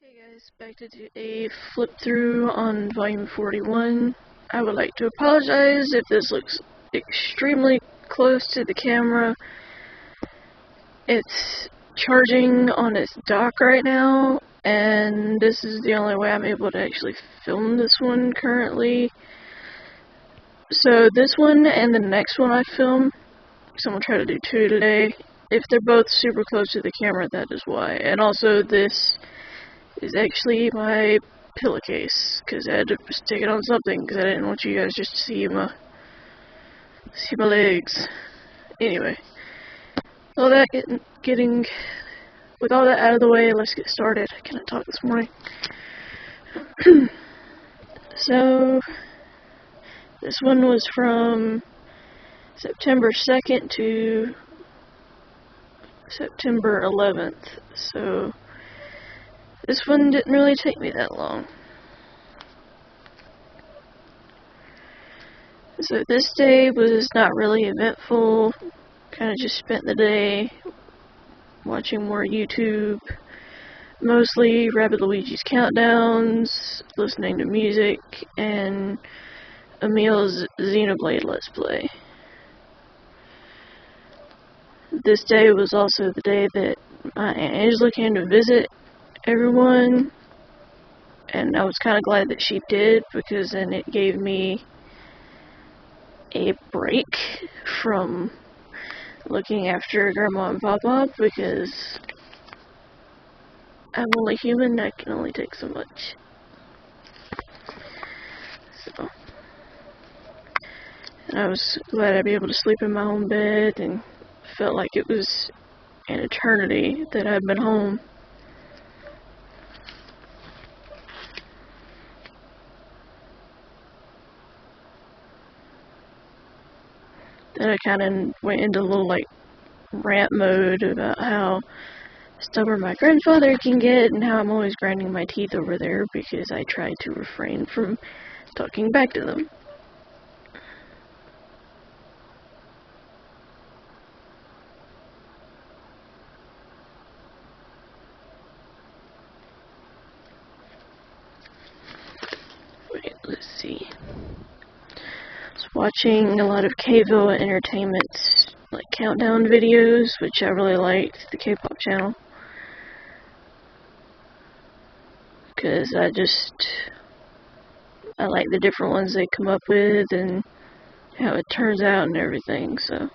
Hey guys, back to do a flip through on volume 41. I would like to apologize if this looks extremely close to the camera. It's charging on its dock right now, and this is the only way I'm able to actually film this one currently. So this one and the next one I film, so I'm going to try to do two today. If they're both super close to the camera, that is why. And also this is actually my pillowcase, because I had to stick it on something, because I didn't want you guys just to see my legs. Anyway, with all that out of the way, let's get started. I cannot talk this morning. So, this one was from September 2nd to September 11th, so this one didn't really take me that long. So this day was not really eventful. Kind of just spent the day watching more YouTube, mostly Rabbid Luigi's countdowns, listening to music, and Emil's Xenoblade Let's Play. This day was also the day that my Aunt Angela came to visit everyone, and I was kind of glad that she did, because then it gave me a break from looking after Grandma and Papa, because I'm only human, I can only take so much. So, and I was glad I'd be able to sleep in my own bed, and felt like it was an eternity that I'd been home. Then I kind of went into a little rant mode about how stubborn my grandfather can get, and how I'm always grinding my teeth over there because I try to refrain from talking back to them. Wait, let's see. I was watching a lot of Kville Entertainment's countdown videos, which I really liked, the K-pop channel. Because I like the different ones they come up with and how it turns out and everything, so.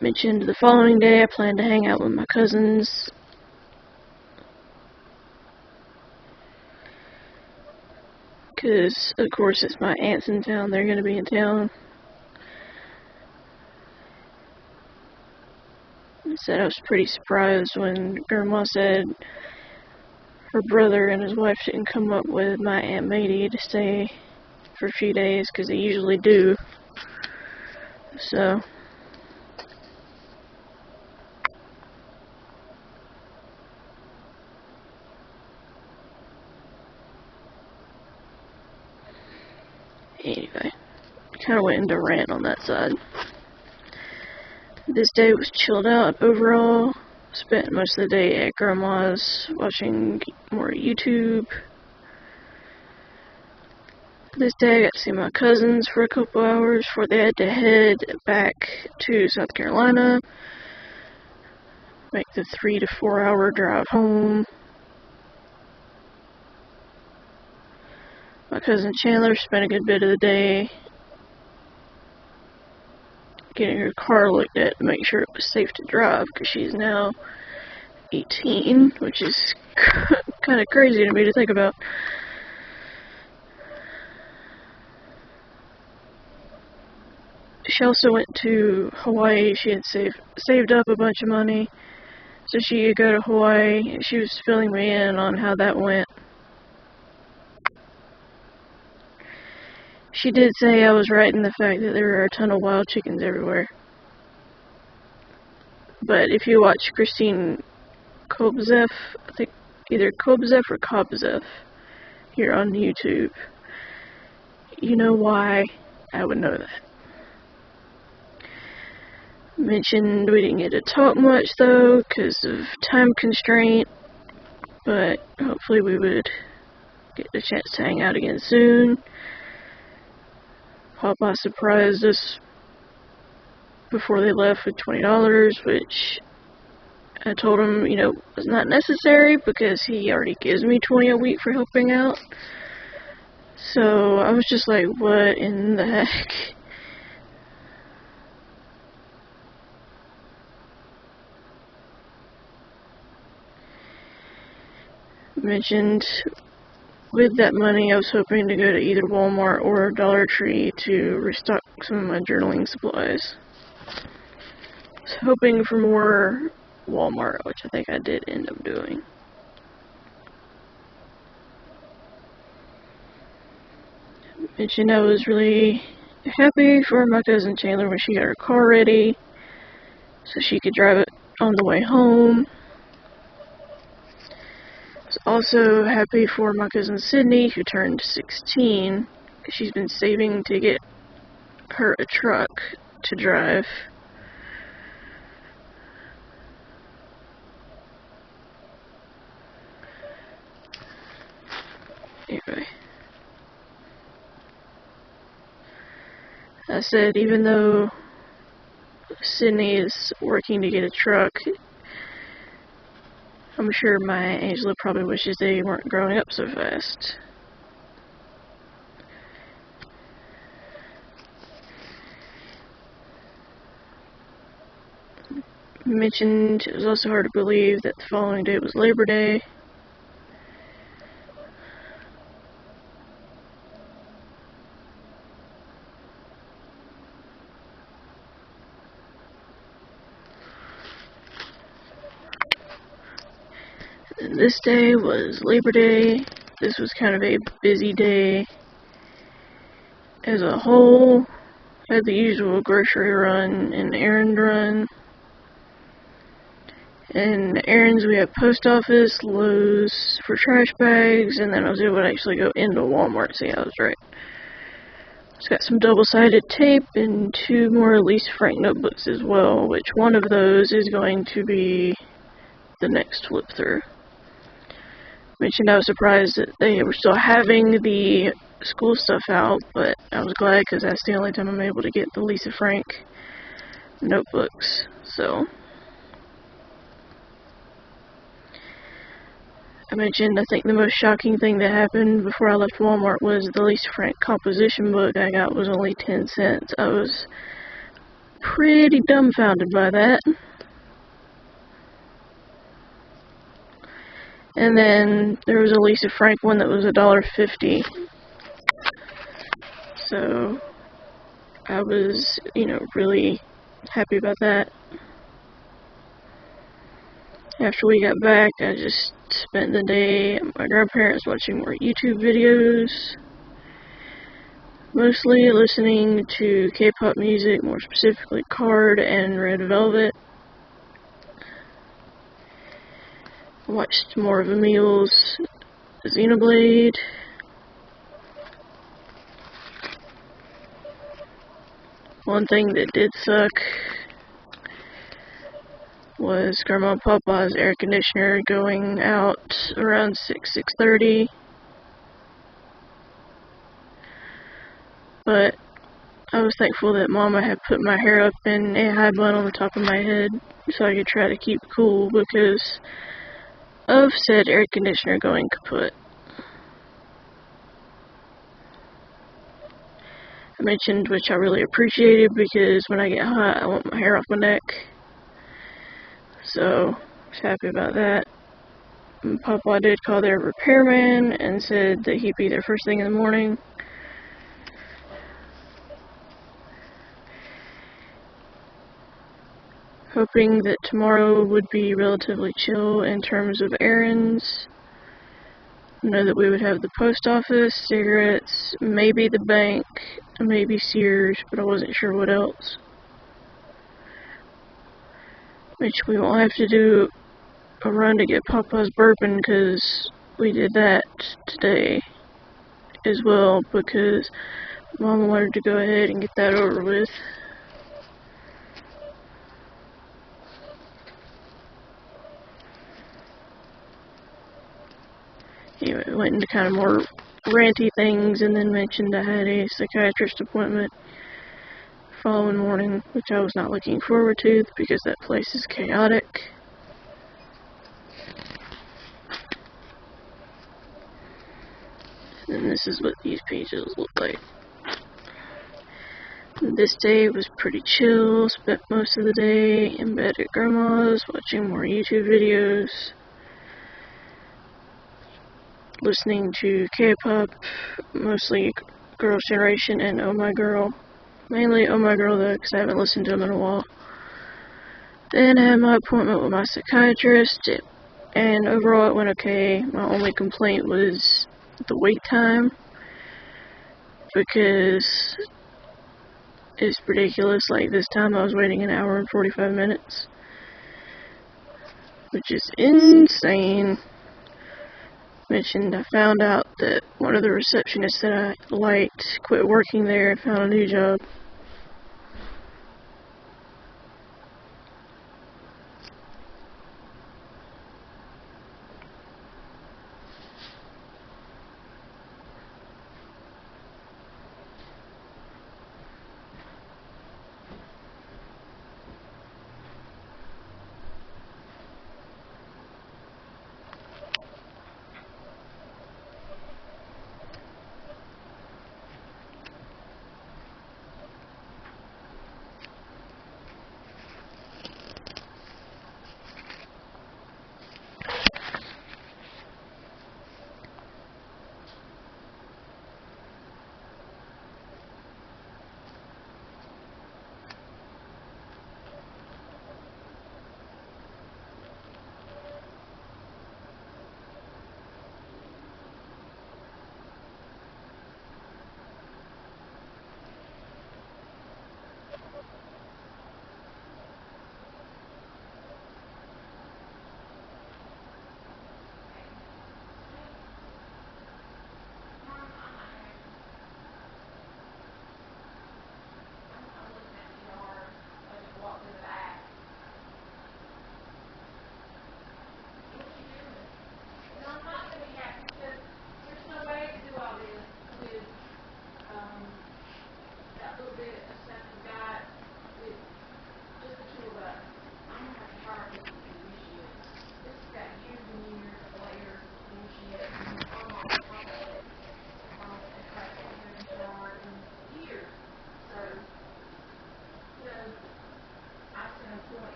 Mentioned the following day I plan to hang out with my cousins. Because, of course, it's my aunt's in town, they're going to be in town. I said I was pretty surprised when Grandma said her brother and his wife didn't come up with my Aunt Mady to stay for a few days, because they usually do. So, anyway, kind of went into a rant on that side. This day was chilled out overall. Spent most of the day at Grandma's watching more YouTube. This day I got to see my cousins for a couple hours before they had to head back to South Carolina. Make the 3 to 4 hour drive home. My cousin Chandler spent a good bit of the day getting her car looked at to make sure it was safe to drive, because she's now 18, which is kind of crazy to me to think about. She also went to Hawaii. She had saved up a bunch of money so she could go to Hawaii, and she was filling me in on how that went. She did say I was right in the fact that there are a ton of wild chickens everywhere. But if you watch Christine Kobzeff, I think either Kobzeff or Kobzeff here on YouTube, you know why I would know that. Mentioned we didn't get to talk much though because of time constraint, but hopefully we would get the chance to hang out again soon. Papa surprised us before they left with $20, which I told him, you know, was not necessary because he already gives me $20 a week for helping out. So I was just like, what in the heck? Mentioned with that money I was hoping to go to either Walmart or Dollar Tree to restock some of my journaling supplies. I was hoping for more Walmart, which I think I did end up doing. Mentioned I was really happy for my cousin Chandler when she got her car ready so she could drive it on the way home. I was also happy for my cousin Sydney, who turned 16. She's been saving to get her a truck to drive. Anyway, I said even though Sydney is working to get a truck, I'm sure my Angela probably wishes they weren't growing up so fast. Mentioned it was also hard to believe that the following day was Labor Day. And this day was Labor Day. This was kind of a busy day as a whole. Had the usual grocery run and errand run. And errands, we had post office, Lowe's for trash bags, and then I was able to actually go into Walmart. See, I was right. It's got some double-sided tape and 2 more Lisa Frank notebooks as well, which one of those is going to be the next flip through. Mentioned I was surprised that they were still having the school stuff out, but I was glad because that's the only time I'm able to get the Lisa Frank notebooks. So I mentioned I think the most shocking thing that happened before I left Walmart was the Lisa Frank composition book I got was only 10 cents. I was pretty dumbfounded by that. And then there was a Lisa Frank one that was $1.50. So I was, you know, really happy about that. After we got back, I just spent the day at my grandparents watching more YouTube videos. Mostly listening to K-pop music, more specifically KARD and Red Velvet. Watched more of Emil's Xenoblade. One thing that did suck was Grandma and Papa's air conditioner going out around 6:30. But I was thankful that Mama had put my hair up in a high bun on the top of my head so I could try to keep cool because of said air conditioner going kaput. I mentioned, which I really appreciated because when I get hot I want my hair off my neck. So I was happy about that. And Papa did call their repairman and said that he'd be there first thing in the morning. Hoping that tomorrow would be relatively chill in terms of errands. I know that we would have the post office, cigarettes, maybe the bank, maybe Sears, but I wasn't sure what else. Which we won't have to do a run to get Papa's bourbon because we did that today as well because Mama wanted to go ahead and get that over with. Anyway, went into kind of more ranty things and then mentioned I had a psychiatrist appointment following morning, which I was not looking forward to because that place is chaotic. And this is what these pages look like. This day was pretty chill, spent most of the day in bed at grandma's, watching more YouTube videos, listening to K-pop, mostly Girls' Generation and Oh My Girl. Mainly Oh My Girl though, because I haven't listened to them in a while. Then I had my appointment with my psychiatrist, and overall it went okay. My only complaint was the wait time, because it's ridiculous. Like this time I was waiting an hour and 45 minutes, which is insane. Mentioned I found out that one of the receptionists that I liked quit working there and found a new job.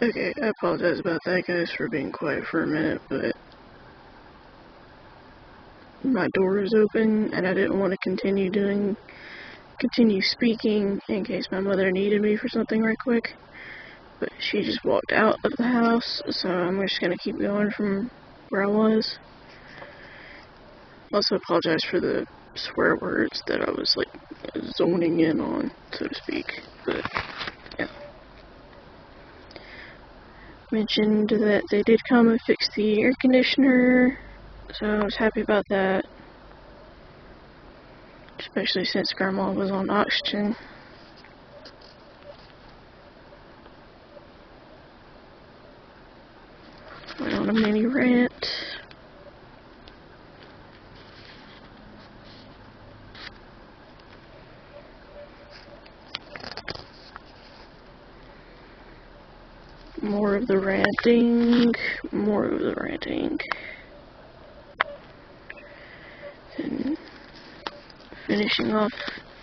Okay, I apologize about that, guys, for being quiet for a minute, but my door is open and I didn't want to continue speaking in case my mother needed me for something right quick. But she just walked out of the house, so I'm just gonna keep going from where I was. Also apologize for the swear words that I was like zoning in on, so to speak. But yeah. Mentioned that they did come and fix the air conditioner, so I was happy about that. Especially since Grandma was on oxygen. Went on a mini rant. More of the ranting. And finishing off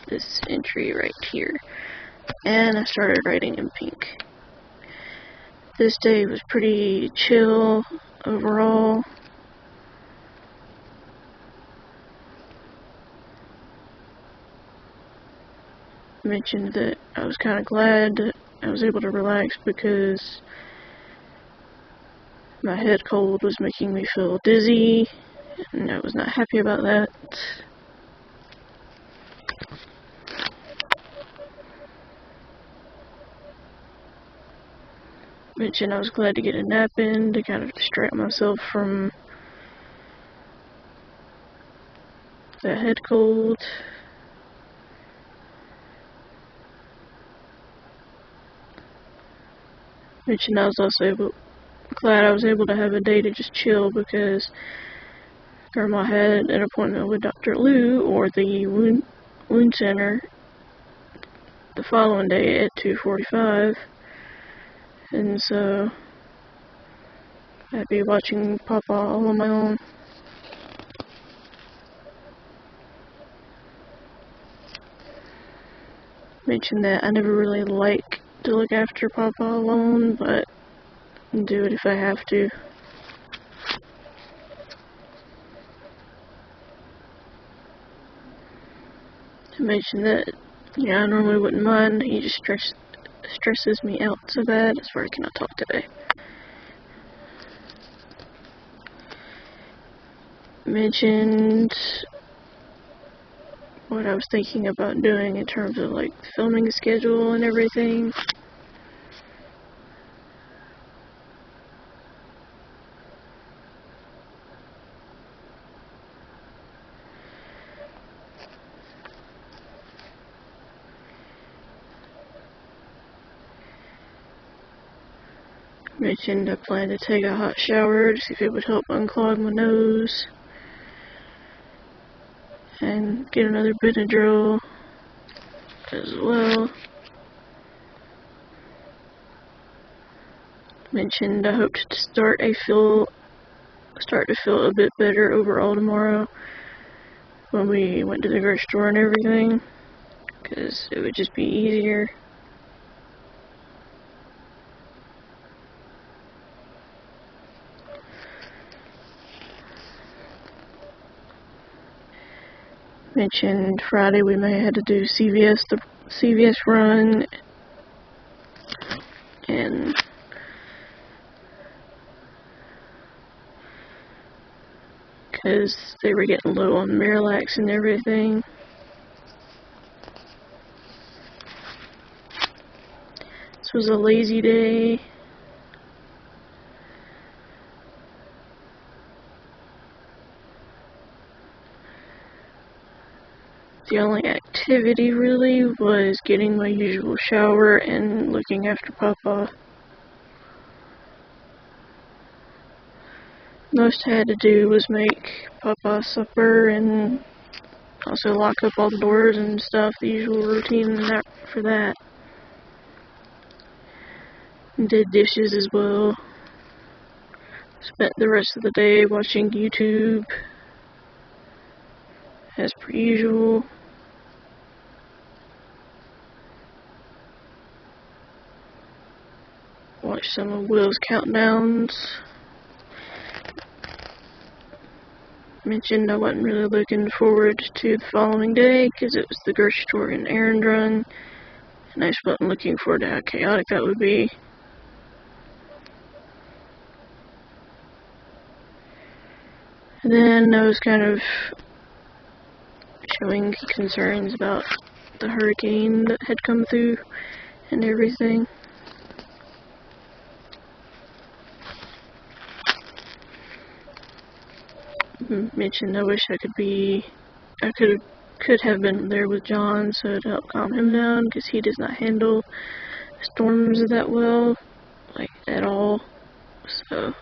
this entry right here. And I started writing in pink. This day was pretty chill overall. I mentioned that I was kind of glad that I was able to relax because my head cold was making me feel dizzy, and I was not happy about that. Mentioned I was glad to get a nap in to kind of distract myself from the head cold. Mentioned I was also glad I was able to have a day to just chill because Grandma had an appointment with Dr. Lou, or the wound center, the following day at 2:45, and so I'd be watching Papa all on my own. Mentioned that I never really like to look after Papa alone, but do it if I have to. I mentioned that, I normally wouldn't mind. He just stresses me out so bad. That's why I cannot talk today. Mentioned what I was thinking about doing in terms of like filming schedule and everything. Mentioned I plan to take a hot shower to see if it would help unclog my nose. And get another Benadryl as well. Mentioned I hoped to start to feel a bit better overall tomorrow when we went to the grocery store and everything, because it would just be easier. Mentioned Friday we may have had to do the CVS run, and because they were getting low on Miralax and everything. This was a lazy day. The only activity really was getting my usual shower and looking after Papa. Most I had to do was make Papa supper and also lock up all the doors and stuff, the usual routine for that. And did dishes as well. Spent the rest of the day watching YouTube as per usual. Watched some of Will's countdowns. Mentioned I wasn't really looking forward to the following day because it was the grocery store and errand run, and I just wasn't looking forward to how chaotic that would be. And then I was kind of showing concerns about the hurricane that had come through and everything. Mentioned I wish I could have been there with John so to help calm him down, because he does not handle storms that well, like at all. So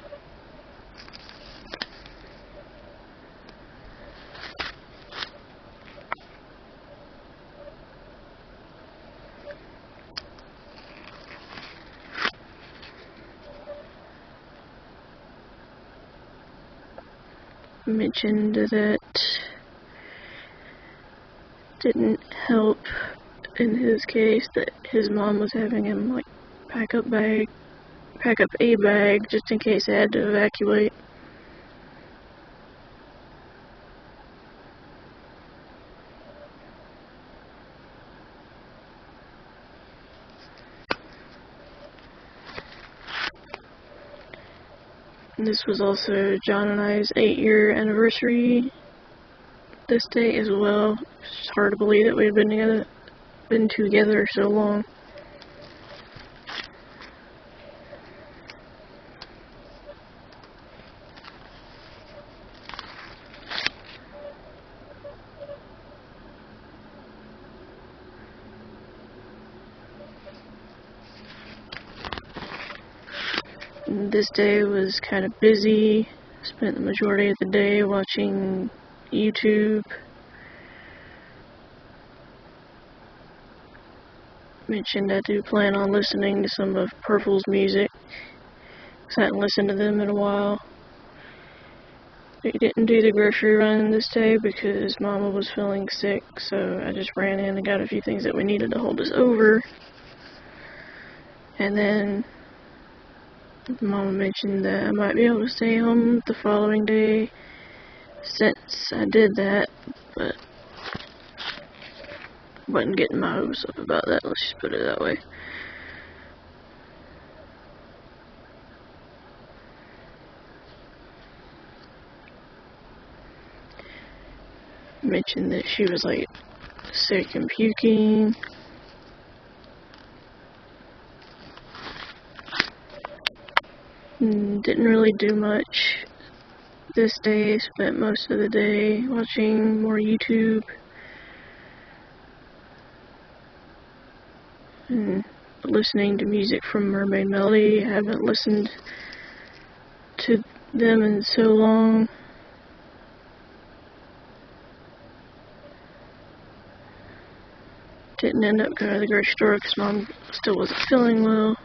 mentioned that didn't help in his case that his mom was having him like pack up a bag just in case they had to evacuate. This was also John and I's 8-year anniversary this day as well. It's hard to believe that we've been together so long. This day was kind of busy. Spent the majority of the day watching YouTube. Mentioned I do plan on listening to some of Purple's music, because I hadn't listened to them in a while. We didn't do the grocery run this day because Mama was feeling sick, so I just ran in and got a few things that we needed to hold us over. And then Mama mentioned that I might be able to stay home the following day since I did that, but wasn't getting my hopes up about that, let's just put it that way. Mentioned that she was like sick and puking. Didn't really do much this day. Spent most of the day watching more YouTube and listening to music from Mermaid Melody. I haven't listened to them in so long. Didn't end up going to the grocery store because Mom still wasn't feeling well.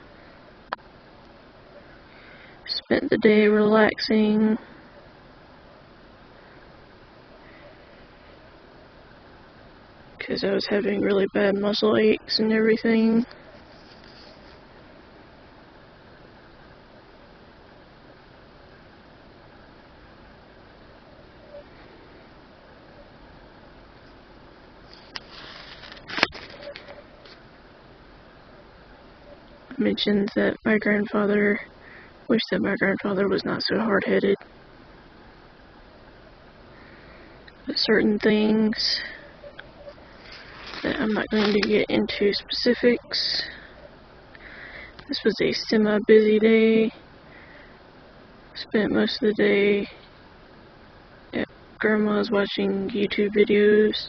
Spent the day relaxing. Because I was having really bad muscle aches and everything. Mentioned that my grandfather wished that my grandfather was not so hard-headed. But certain things that I'm not going to get into specifics. This was a semi-busy day. Spent most of the day at Grandma's watching YouTube videos.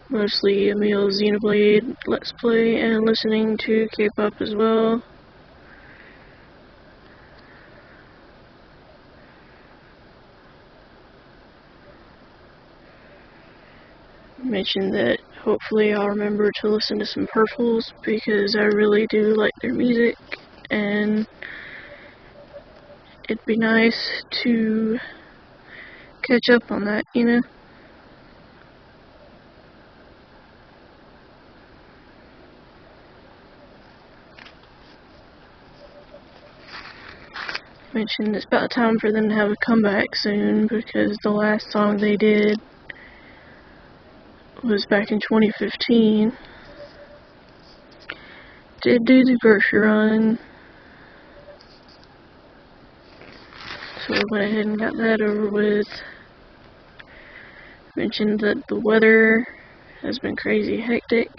Mostly Emil Xenoblade Let's Play and listening to K-pop as well. Mentioned that hopefully I'll remember to listen to some Purples because I really do like their music, and it'd be nice to catch up on that, you know? Mentioned it's about time for them to have a comeback soon because the last song they did was back in 2015. Did do the grocery run, so I went ahead and got that over with. Mentioned that the weather has been crazy hectic.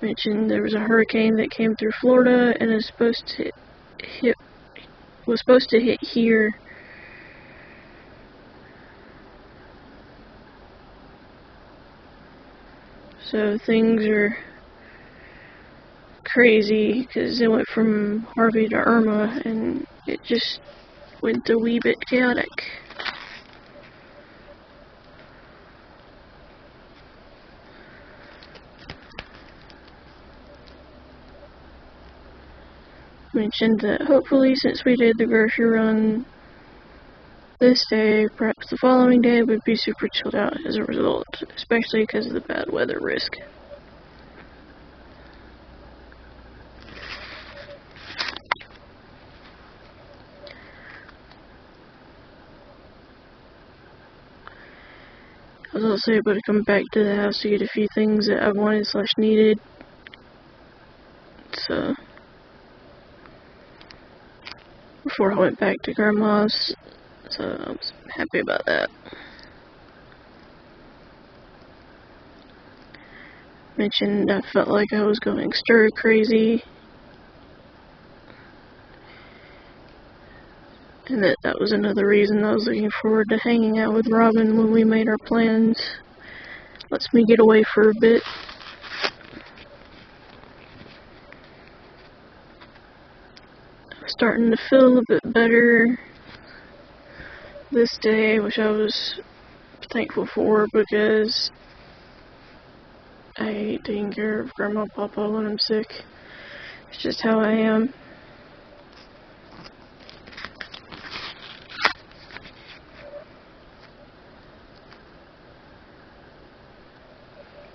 Mentioned there was a hurricane that came through Florida and was supposed to hit here So things are crazy because it went from Harvey to Irma and it just went a wee bit chaotic. Mentioned that hopefully since we did the grocery run this day, perhaps the following day would be super chilled out as a result, especially because of the bad weather risk. I was also able to come back to the house to get a few things that I wanted / needed. So before I went back to Grandma's, so I was happy about that. Mentioned I felt like I was going stir crazy, and that was another reason I was looking forward to hanging out with Robin when we made our plans. Lets me get away for a bit. I'm starting to feel a bit better this day, which I was thankful for because I hate taking care of Grandma and Papa when I'm sick. It's just how I am.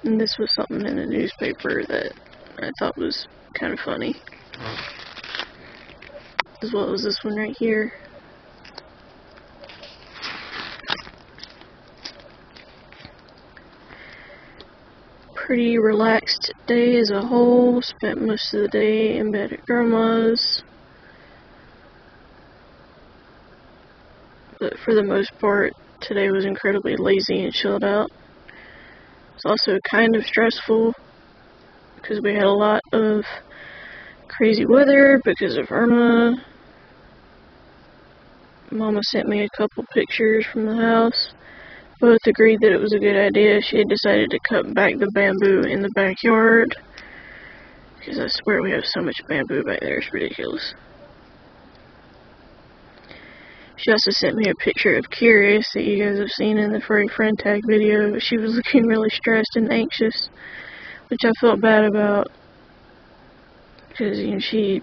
And this was something in the newspaper that I thought was kind of funny. As well as this one right here. Pretty relaxed day as a whole. Spent most of the day in bed at Grandma's. But for the most part, today was incredibly lazy and chilled out. It's also kind of stressful because we had a lot of crazy weather because of Irma. Mama sent me a couple pictures from the house. Both agreed that it was a good idea. She had decided to cut back the bamboo in the backyard because I swear we have so much bamboo back there, it's ridiculous. She also sent me a picture of Curious that you guys have seen in the Furry Friend Tag video. She was looking really stressed and anxious, which I felt bad about because, you know, she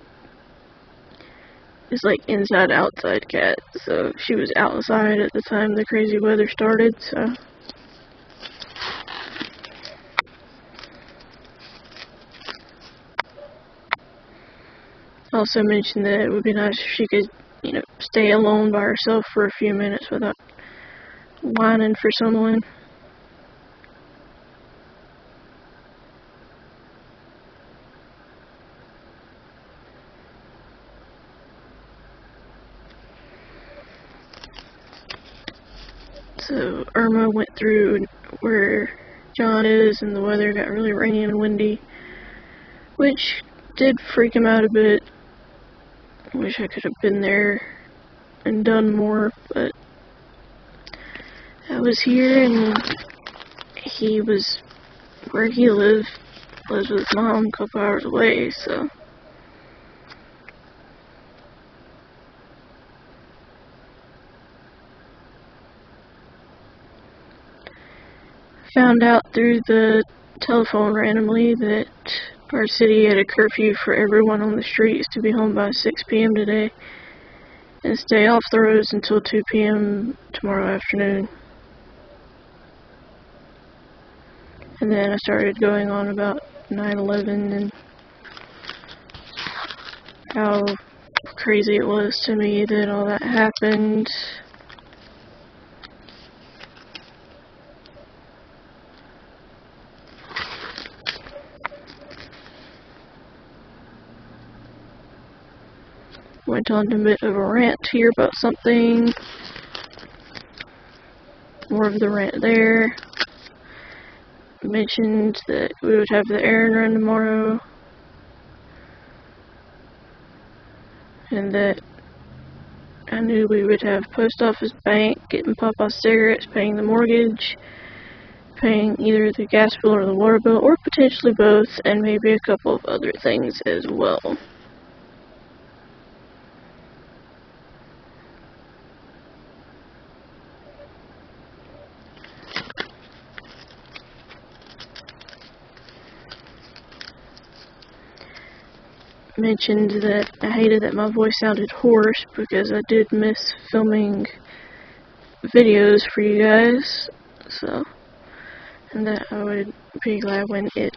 is like inside outside cat, so she was outside at the time the crazy weather started, so. Also mentioned that it would be nice if she could, you know, stay alone by herself for a few minutes without whining for someone. So Irma went through where John is and the weather got really rainy and windy, which did freak him out a bit. I wish I could have been there and done more, but I was here and he was where he lives with his mom a couple hours away, so. Found out through the telephone randomly that our city had a curfew for everyone on the streets to be home by 6 p.m. today and stay off the roads until 2 p.m. tomorrow afternoon. And then I started going on about 9/11 and how crazy it was to me that all that happened. Went on a bit of a rant here about something. More of the rant there. Mentioned that we would have the errand run tomorrow. And that I knew we would have post office, bank, getting Papa cigarettes, paying the mortgage, paying either the gas bill or the water bill, or potentially both, and maybe a couple of other things as well. Mentioned that I hated that my voice sounded hoarse because I did miss filming videos for you guys, so, and that I would be glad when it